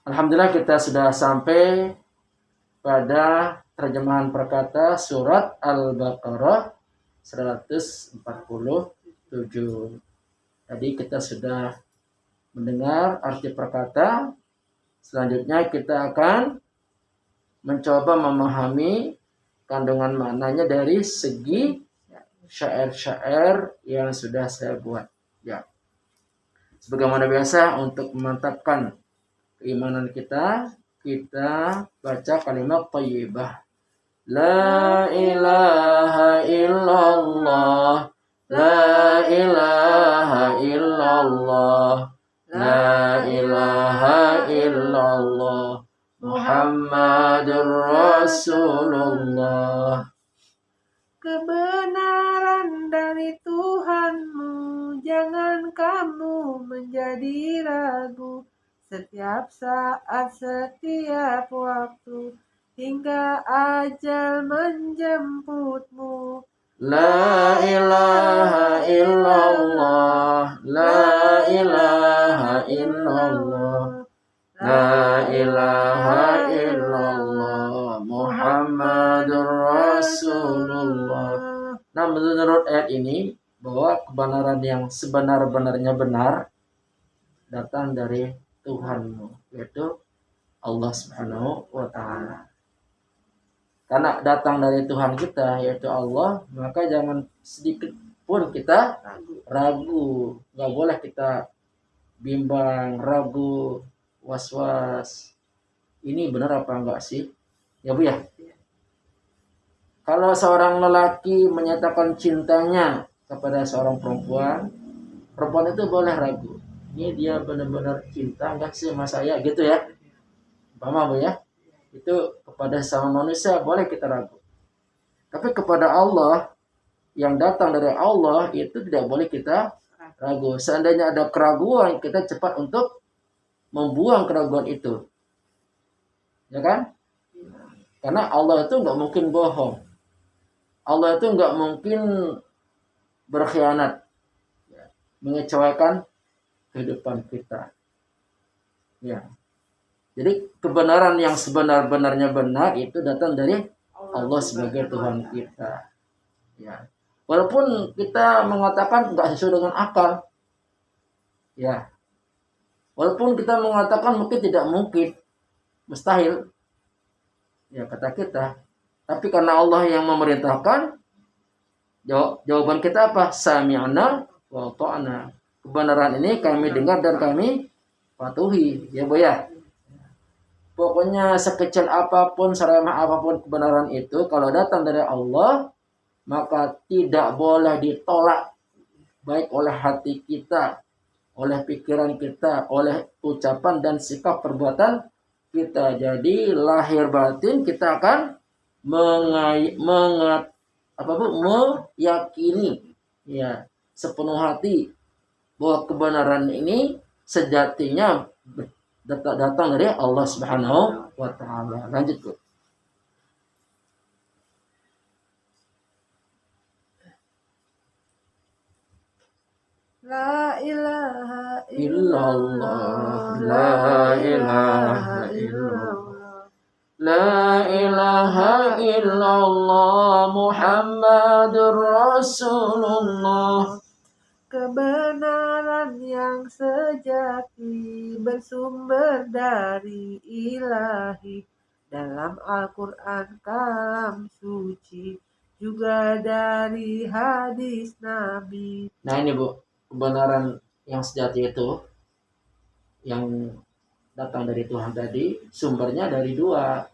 Alhamdulillah kita sudah sampai pada terjemahan perkata surat Al-Baqarah 147. Tadi kita sudah mendengar arti perkata. Selanjutnya kita akan mencoba memahami kandungan maknanya dari segi syair-syair yang sudah saya buat. Ya. Sebagaimana biasa untuk memantapkan keimanan kita baca kalimat thayyibah. La ilaha illallah, la ilaha illallah, la ilaha illallah, Muhammadur Rasulullah. Kebenaran dari Tuhanmu, jangan kamu menjadi ragu. Setiap saat, setiap waktu, hingga ajal menjemputmu. La ilaha illallah, la ilaha illallah, la ilaha illallah, Muhammadur Rasulullah. Nah, menurut ayat ini bahwa kebenaran yang sebenar-benarnya benar datang dari Tuhanmu, yaitu Allah Subhanahu wa Ta'ala. Karena datang dari Tuhan kita, yaitu Allah, maka jangan sedikit pun kita ragu. Nggak boleh kita bimbang, ragu, was-was. Ini benar apa enggak sih? Ya Bu ya? Kalau seorang lelaki menyatakan cintanya kepada seorang perempuan, perempuan itu boleh ragu. Ini dia benar-benar cinta enggak sih sama saya gitu ya? Paham Bu ya? Itu kepada sama manusia boleh kita ragu. Tapi kepada Allah, yang datang dari Allah itu tidak boleh kita ragu. Seandainya ada keraguan, kita cepat untuk membuang keraguan itu. Ya kan? Karena Allah itu nggak mungkin bohong. Allah itu nggak mungkin berkhianat, mengecewakan kehidupan kita. Ya. Jadi kebenaran yang sebenar-benarnya benar itu datang dari Allah sebagai Tuhan kita. Ya. Walaupun kita mengatakan nggak sesuai dengan akal. Ya. Walaupun kita mengatakan mungkin tidak mungkin, mustahil. Ya kata kita. Tapi karena Allah yang memerintahkan, jawaban kita apa? Sami'na wa ta'na. Kebenaran ini kami dengar dan kami patuhi. Ya Bu ya. Pokoknya sekecil apapun, seremeh apapun kebenaran itu, kalau datang dari Allah, maka tidak boleh ditolak. Baik oleh hati kita, oleh pikiran kita, oleh ucapan dan sikap perbuatan kita. Jadi lahir batin kita akan meyakini ya sepenuh hati bahwa kebenaran ini sejatinya datang dari Allah Subhanahu wa Ta'ala. Lanjut Bu. La ilaha illallah, la ilaha illallah, la ilaha illallah, Muhammadur Rasulullah. Kebenaran yang sejati bersumber dari Ilahi, dalam Al-Quran kalam suci, juga dari hadis Nabi. Nah ini Bu, kebenaran yang sejati itu yang datang dari Tuhan tadi, sumbernya dari dua,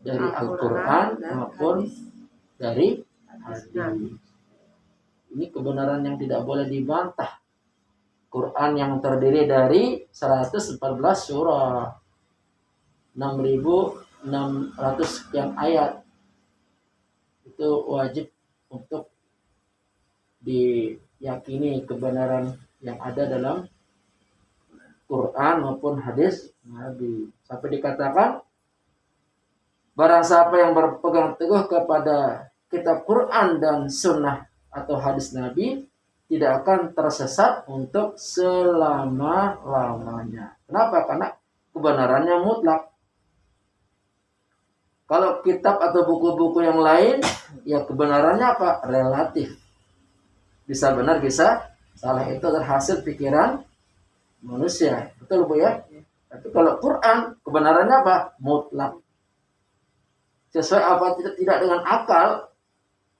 dari Al-Quran maupun dari hadis. Ini kebenaran yang tidak boleh dibantah. Quran yang terdiri dari 114 surah, 6.600 sekian ayat, itu wajib untuk diyakini kebenaran yang ada dalam Quran maupun hadis Nabi. Sampai dikatakan, barang siapa yang berpegang teguh kepada kitab Quran dan sunnah atau hadis Nabi, tidak akan tersesat untuk selama-lamanya. Kenapa? Karena kebenarannya mutlak. Kalau kitab atau buku-buku yang lain, ya kebenarannya apa? Relatif. Bisa benar, bisa salah. Itu adalah hasil pikiran manusia. Betul, Bu ya? Tapi kalau Quran, kebenarannya apa? Mutlak. Sesuai apa tidak dengan akal,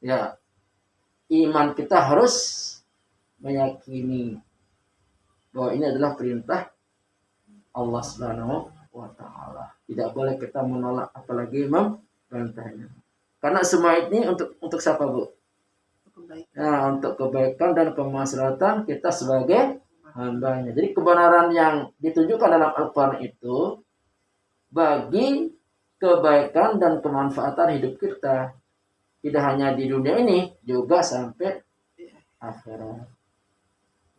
ya iman kita harus meyakini bahwa ini adalah perintah Allah Subhanahu wa Ta'ala. Tidak boleh kita menolak, apalagi membantahnya. Karena semua ini untuk siapa, Bu? Nah, untuk kebaikan dan kemaslahatan kita sebagai hambanya. Jadi kebenaran yang ditunjukkan dalam Al-Quran itu bagi kebaikan dan kemanfaatan hidup kita. Tidak hanya di dunia ini, juga sampai akhirat.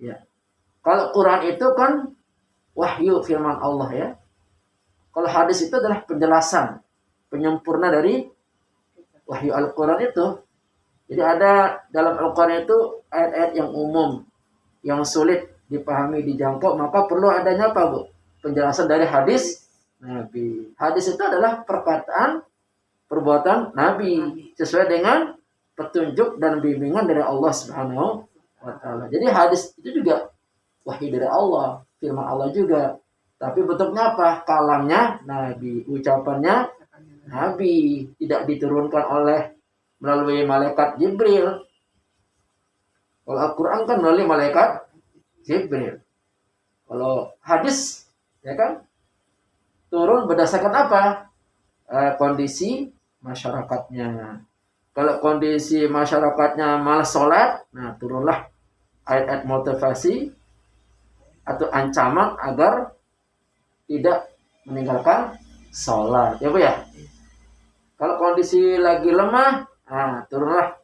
Ya. Kalau Quran itu kan wahyu firman Allah ya. Kalau hadis itu adalah penjelasan, penyempurna dari wahyu Al-Quran itu. Jadi ada dalam Al-Quran itu ayat-ayat yang umum, yang sulit dipahami, dijangkau, maka perlu adanya apa, Bu? Penjelasan dari hadis Nabi. Hadis itu adalah perkataan, perbuatan Nabi sesuai dengan petunjuk dan bimbingan dari Allah Subhanahu wa Ta'ala. Jadi hadis itu juga wahyu dari Allah, firman Allah juga. Tapi bentuknya apa? Kalamnya Nabi, ucapannya Nabi, tidak diturunkan melalui malaikat Jibril. Kalau Al-Quran kan melalui malaikat Jibril. Kalau hadis, ya kan, turun berdasarkan apa? Kondisi masyarakatnya. Kalau kondisi masyarakatnya malas sholat, nah turunlah ayat-ayat motivasi atau ancaman agar tidak meninggalkan sholat. Ya, Bu ya? Kalau kondisi lagi lemah, nah turunlah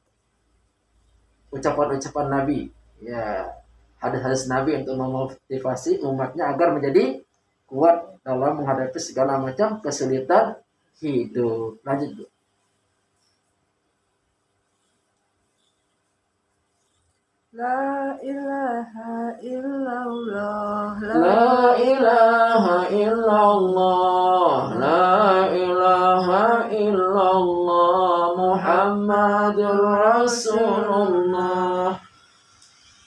ucapan-ucapan Nabi. Ya, hadis-hadis Nabi untuk memotivasi umatnya agar menjadi kuat dalam menghadapi segala macam kesulitan hidup. Lanjut, Bu. La ilaha illallah. La ilaha illallah. La ilaha illallah. Muhammadur Rasulullah.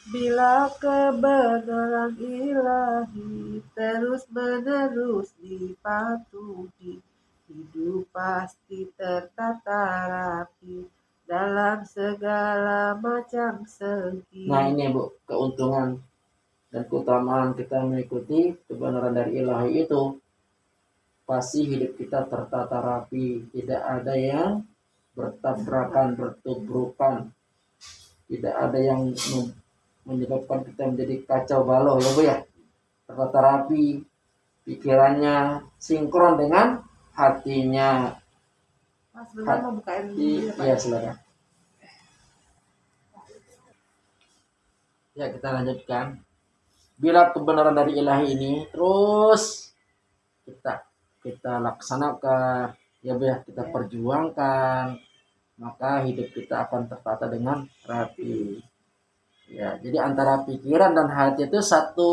Bila kebenaran ilahi terus menerus dipatuhi, hidup pasti tertata rapi dalam segala macam segi. Nah ini, Bu, keuntungan dan keutamaan kita mengikuti kebenaran dari ilahi itu. Pasti hidup kita tertata rapi, tidak ada yang bertabrakan, bertubrukan, tidak ada yang menyebabkan kita menjadi kacau balau, ya, Bu ya. Tertata rapi, pikirannya sinkron dengan hatinya. Mas benar mau bukain dulu ya, Pak? Iya, silakan. Ya, kita lanjutkan. Bila kebenaran dari ilahi ini terus kita laksanakan, ya, Bu ya, kita perjuangkan, maka hidup kita akan tertata dengan rapi. Ya, jadi antara pikiran dan hati itu satu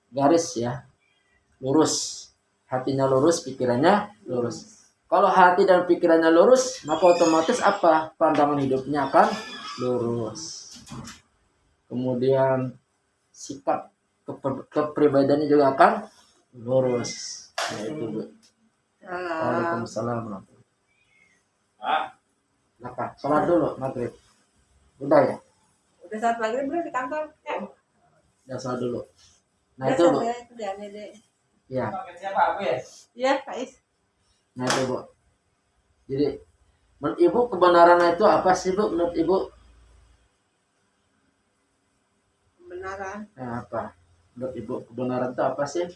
garis ya, lurus. Hatinya lurus, pikirannya lurus. Kalau hati dan pikirannya lurus, maka otomatis apa? Pandangan hidupnya akan lurus. Kemudian sikap kepribadiannya juga akan lurus. Nah, itu, Bu. Waalaikumsalam. Nah, sholat dulu maghrib. Udah ya? Udah saat maghrib belum di kantor? Udah sholat dulu. Nah, Udah itu, Bu. Ya. Iya, Pak Is. Nah, itu, Bu. Jadi menurut Ibu kebenaran itu apa sih, Bu? Menurut Ibu? Kebenaran. Nah, apa? Menurut Ibu kebenaran itu apa sih?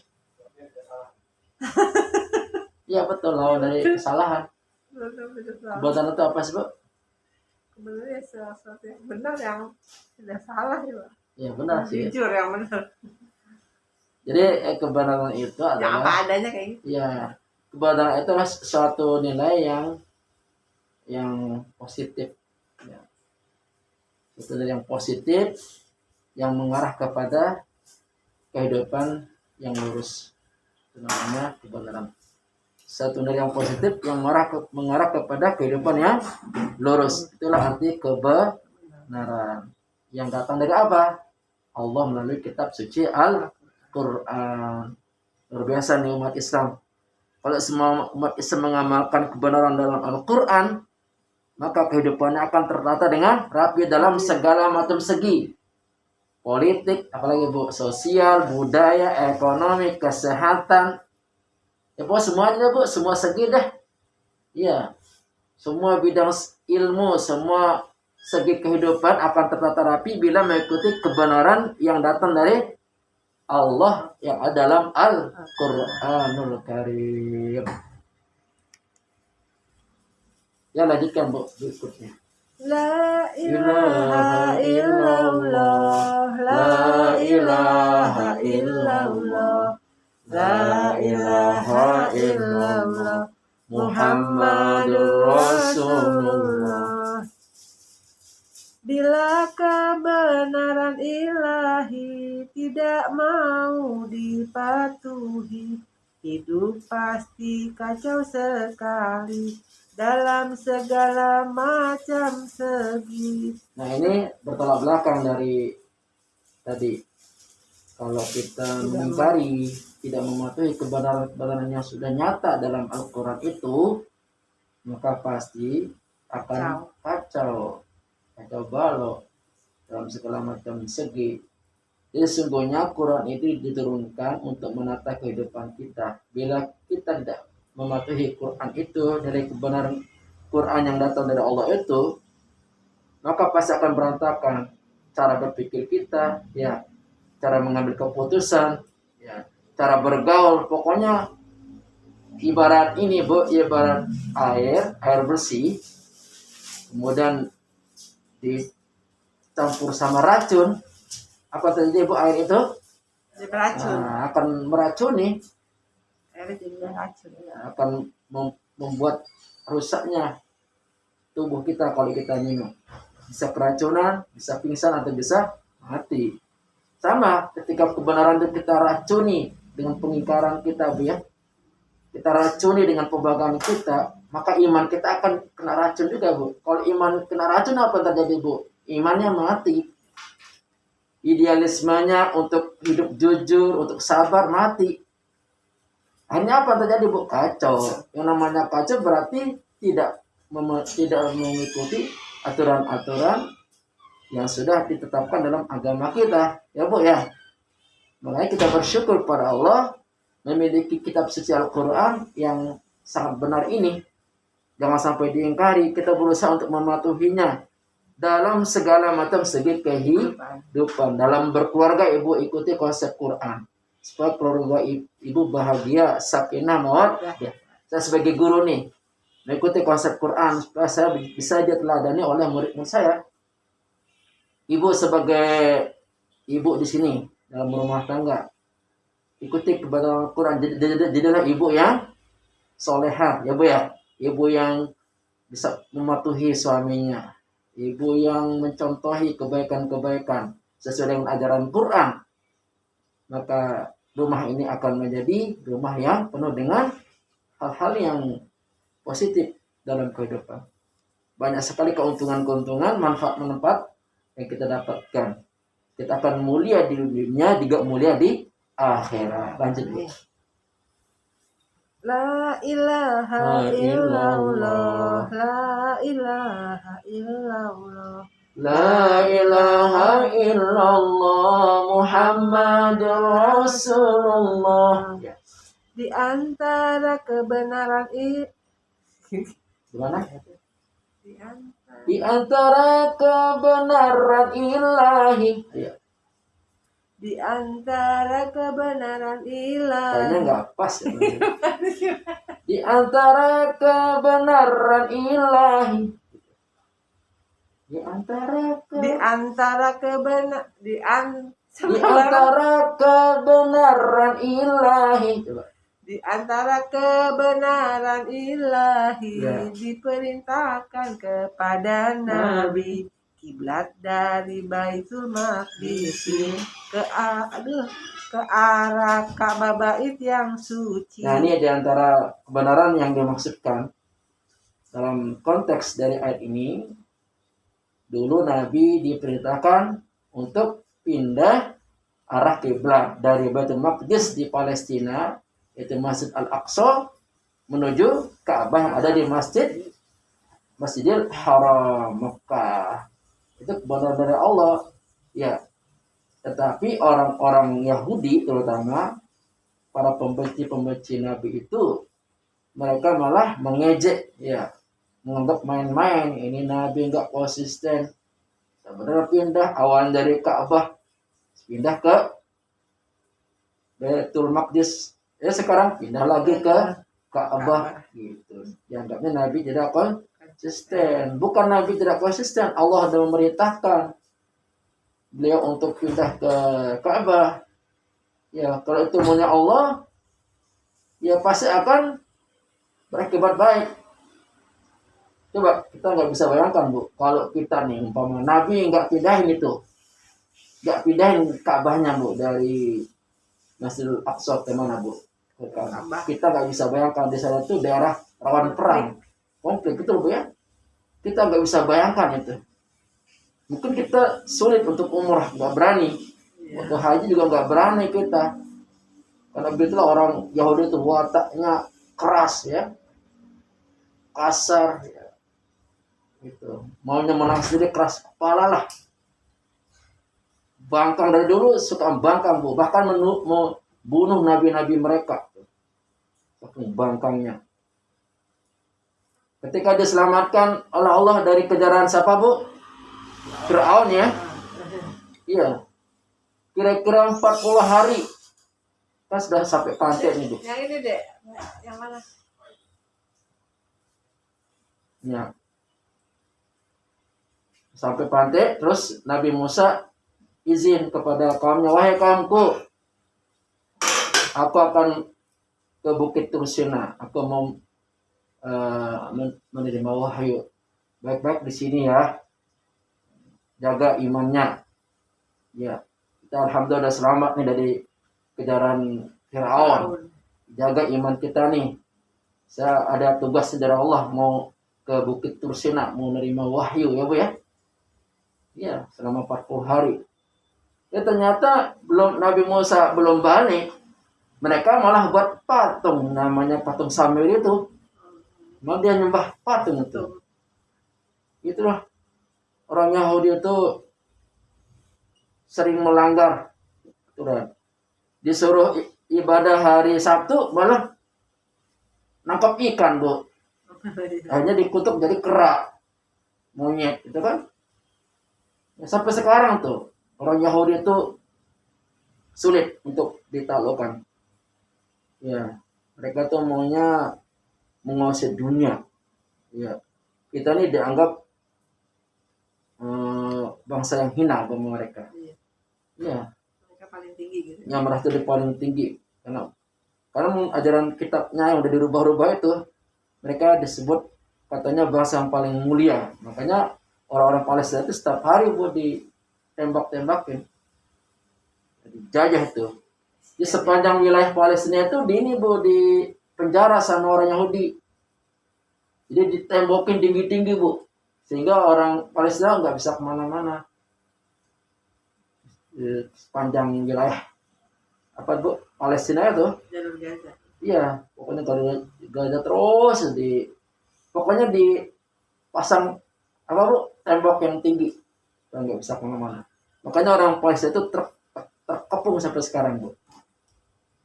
Iya, betul, lawan dari kesalahan. Kebenaran itu apa sih, Bu? Kebenaran sesuatu yang benar yang tidak salah ya, Pak. Ya, benar sih. Jujur yang benar. Jadi kebenaran itu Yang apa adalah adanya kayak gitu. ya, kebenaran itu adalah suatu nilai yang positif. Ya. Itu nilai yang positif yang mengarah kepada kehidupan yang lurus. Itu namanya kebenaran. Satu nilai yang positif yang mengarah kepada kehidupan yang lurus. Itulah arti kebenaran. Yang datang dari apa? Allah melalui kitab suci Al-Quran. Luar biasa nih umat Islam. Kalau semua umat Islam mengamalkan kebenaran dalam Al-Quran, maka kehidupannya akan tertata dengan rapi dalam segala macam segi. Politik, apalagi Bu, sosial, budaya, ekonomi, kesehatan. Ya Bu, semuanya Bu, semua segi dah. Iya. Semua bidang ilmu, semua segi kehidupan akan tertata rapi bila mengikuti kebenaran yang datang dari Allah yang ada dalam Al-Qur'anul Karim. Ya, lanjutkan Bu berikutnya. La ilaha illallah, la ilaha illallah, la ilaha illallah, Muhammadur Rasulullah. Bila kebenaran ilahi tidak mau dipatuhi, hidup pasti kacau sekali dalam segala macam segi. Nah, ini bertolak belakang dari tadi. Kalau kita mengingkari, tidak mematuhi kebenaran yang sudah nyata dalam Al-Quran itu, maka pasti akan kacau balau dalam segala macam segi. Jadi sesungguhnya Quran itu diturunkan untuk menata kehidupan kita. Bila kita tidak mematuhi Quran itu, dari kebenaran Quran yang datang dari Allah itu, maka pasti akan berantakan cara berpikir kita, ya, cara mengambil keputusan, ya, cara bergaul. Pokoknya ibarat ini Bu, ibarat air bersih, kemudian dicampur sama racun. Apa terjadi Bu, air itu? Nah, akan meracuni. Akan membuat rusaknya tubuh kita kalau kita minum. Bisa keracunan, bisa pingsan, atau bisa mati. Sama ketika kebenaran itu kita racuni dengan pengingkaran kita Bu, ya. Kita racuni dengan pembangkangan kita, maka iman kita akan kena racun juga Bu. Kalau iman kena racun, apa yang terjadi Bu? Imannya mati. Idealismenya untuk hidup jujur, untuk sabar, mati. Hanya apa yang terjadi Bu? Kacau. Yang namanya kacau berarti tidak mengikuti aturan-aturan yang sudah ditetapkan dalam agama kita, ya Bu, ya. Makanya kita bersyukur pada Allah memiliki kitab suci Al-Quran yang sangat benar ini. Jangan sampai diingkari. Kita berusaha untuk mematuhinya dalam segala macam segi kehidupan. Dalam berkeluarga, Ibu ikuti konsep Quran supaya keluarga Ibu bahagia, sakinah, mawaddah. Saya sebagai guru nih mengikuti konsep Quran supaya saya bisa diteladani oleh murid-murid saya. Ibu sebagai ibu di sini dalam rumah tangga, ikuti kebenaran Al-Quran. Jadilah ibu yang solehah, ya Bu, ya. Ibu yang bisa mematuhi suaminya, ibu yang mencontohi kebaikan-kebaikan sesuai dengan ajaran Quran. Maka rumah ini akan menjadi rumah yang penuh dengan hal-hal yang positif dalam kehidupan. Banyak sekali keuntungan-keuntungan, manfaat-manfaat yang kita dapatkan. Kita akan mulia di dunia, juga mulia di akhirat. Lanjut Bu. La ilaha illallah, la ilaha illallah, La ilaha illallah Muhammadur Rasulullah. Di antara kebenaran Gimana? di Di antara kebenaran ilahi. Ayo. Di antara kebenaran ilahi. Kayaknya nggak pas ya. Di antara kebenaran ilahi. Di antara kebenaran ilahi. Coba. Di antara kebenaran ilahi, Ya. diperintahkan kepada Nabi kiblat dari Baitul Maqdis ke ke arah Ka'bah bait yang suci. Nah, ini di antara kebenaran yang dimaksudkan dalam konteks dari ayat ini. Dulu Nabi diperintahkan untuk pindah arah kiblat dari Baitul Maqdis di Palestina, yaitu Masjid Al-Aqsa, menuju Ka'bah yang ada di Masjidil Haram Mekah. Itu kebenaran dari Allah. Ya. Tetapi orang-orang Yahudi terutama para pembenci Nabi itu, mereka malah mengejek, ya, menganggap main-main, ini Nabi nggak konsisten. Sebenarnya pindah awal dari Ka'bah, pindah ke Baitul Maqdis, sekarang pindah lagi ke Ka'bah gitu. Dianggapnya Nabi tidak konsisten. Bukan Nabi tidak konsisten, Allah sudah memerintahkan beliau untuk pindah ke Ka'bah. Ya, kalau itu maunya Allah, ya pasti akan berakibat baik. Coba kita nggak bisa bayangkan, Bu, kalau kita nih umpama Nabi nggak pindahin Ka'bahnya, Bu, dari Masjidil Aqsa ke mana, Bu? Ke Ka'bah. Kita nggak bisa bayangkan di sana itu daerah rawan perang, konflik, betul, Bu, ya? Kita nggak bisa bayangkan itu. Mungkin kita sulit untuk umrah, nggak berani. Untuk haji juga nggak berani kita. Karena begitulah orang Yahudi itu wataknya keras, ya, kasar, ya. Gitu. Maunya menang sendiri, keras kepala lah. Bangkang dari dulu suka bangkang, Bu. Bahkan mau bunuh nabi-nabi mereka. Bangkangnya. Ketika diselamatkan oleh Allah dari kejaran siapa, Bu? Fir'aun, ya. Iya. Kira-kira 40 hari. Kan sudah sampai pantai nih, Bu. Yang ini, Dek. Yang mana? Ya. Sampai pantai, terus Nabi Musa izin kepada kaumnya, wahai kaumku, aku akan ke Bukit Tursina, aku mau menerima wahyu. Baik-baik di sini, ya, jaga imannya. Ya, kita alhamdulillah selamat nih dari kejaran Fir'aun. Jaga iman kita nih. Saya ada tugas dari Allah, mau ke Bukit Tursina, mau menerima wahyu, ya, Bu, ya. Ya, selama 40 hari. Ya, ternyata Nabi Musa belum balik. Mereka malah buat patung, namanya patung Samir itu. Mau dia nyembah patung itu. Itulah orang Yahudi itu sering melanggar aturan. Disuruh ibadah hari Sabtu malah nangkap ikan, Bu. Hanya dikutuk jadi kera, monyet, itu kan. Ya, sampai sekarang tuh orang Yahudi itu sulit untuk ditaklukkan. Ya, mereka tuh maunya menguasai dunia. Ya, kita ini dianggap bangsa yang hina bagi mereka. Ya, Mereka paling tinggi gitu. Yang merasa di paling tinggi karena ajaran kitabnya yang udah dirubah-rubah itu, mereka disebut katanya bangsa yang paling mulia. Makanya orang-orang Palestina itu setiap hari, Bu, ditembak-tembakin, dijajah itu. Di sepanjang wilayah Palestina itu di penjara sama orang Yahudi. Jadi ditembokin tinggi-tinggi, Bu, sehingga orang Palestina nggak bisa kemana-mana. Di sepanjang wilayah apa, Bu, Palestina itu. Jalur Gaza. Iya, pokoknya kalau Gaza terus pokoknya dipasang apa, Bu, tembok yang tinggi, nggak bisa kemana-mana. Makanya orang Palestina itu terkepung sampai sekarang, Bu,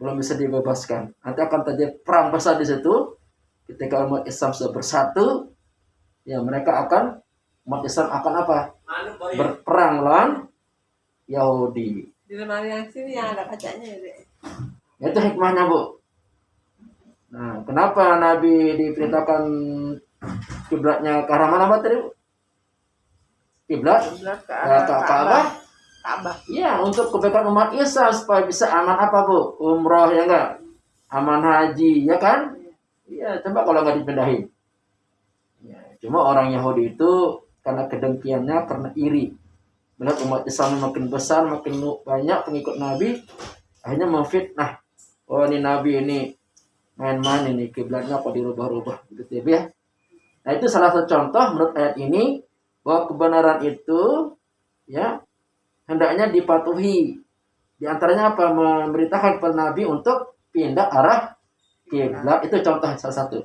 belum bisa dibebaskan. Nanti akan terjadi perang besar di situ. Ketika umat Islam sudah bersatu, ya umat Islam akan apa? Berperang lawan Yahudi. Di lemari yang sini yang ada kacanya, ya, Dek. Itu hikmahnya, Bu. Nah, kenapa Nabi diperintahkan kiblatnya ke arah mana, tadi, Bu? Kiblat ke arah Ka'bah. Ka'bah. Iya, untuk kebaikan umat Islam supaya bisa aman apa, Bu? Umroh, ya enggak? Aman haji, ya kan? Iya, coba kalau nggak dipindahin. Ya, cuma orang Yahudi itu karena kedengkiannya, karena iri, melihat umat Islam makin besar, makin banyak pengikut Nabi, Akhirnya memfitnah. Oh ini Nabi ini main-main ini kiblatnya apa dirubah-rubah gitu ya. Nah itu salah satu contoh menurut ayat ini bahwa kebenaran itu ya hendaknya dipatuhi. Di antaranya apa? Memberitakan kepada Nabi untuk pindah arah kiblat. Itu contoh salah satu.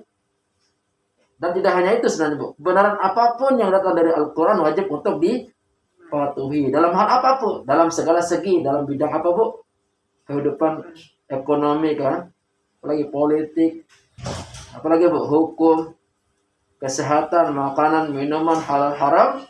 Dan tidak hanya itu sebenarnya Bu. Kebenaran apapun yang datang dari Al-Quran wajib untuk dipatuhi. Dalam hal apapun. Dalam segala segi. Dalam bidang apa Bu? Kehidupan ekonomi kan. Apalagi politik. Apalagi Bu? Hukum. Kesehatan, makanan, minuman, halal haram.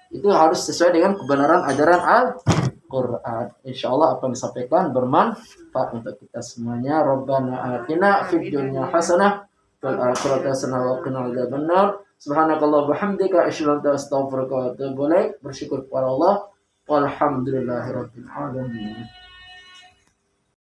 Itu harus sesuai dengan kebenaran ajaran Al-Quran. InsyaAllah apa yang disampaikan bermanfaat untuk kita semuanya. Rabbana atina fid dunya hasanah fil akhirati hasanah wa qina adzabannar. Subhanakallah bihamdika asyhadu an la ilaha illa anta astaghfiruka wa atubu ilaik. Bersyukur kepada Allah. Walhamdulillahirabbil alamin.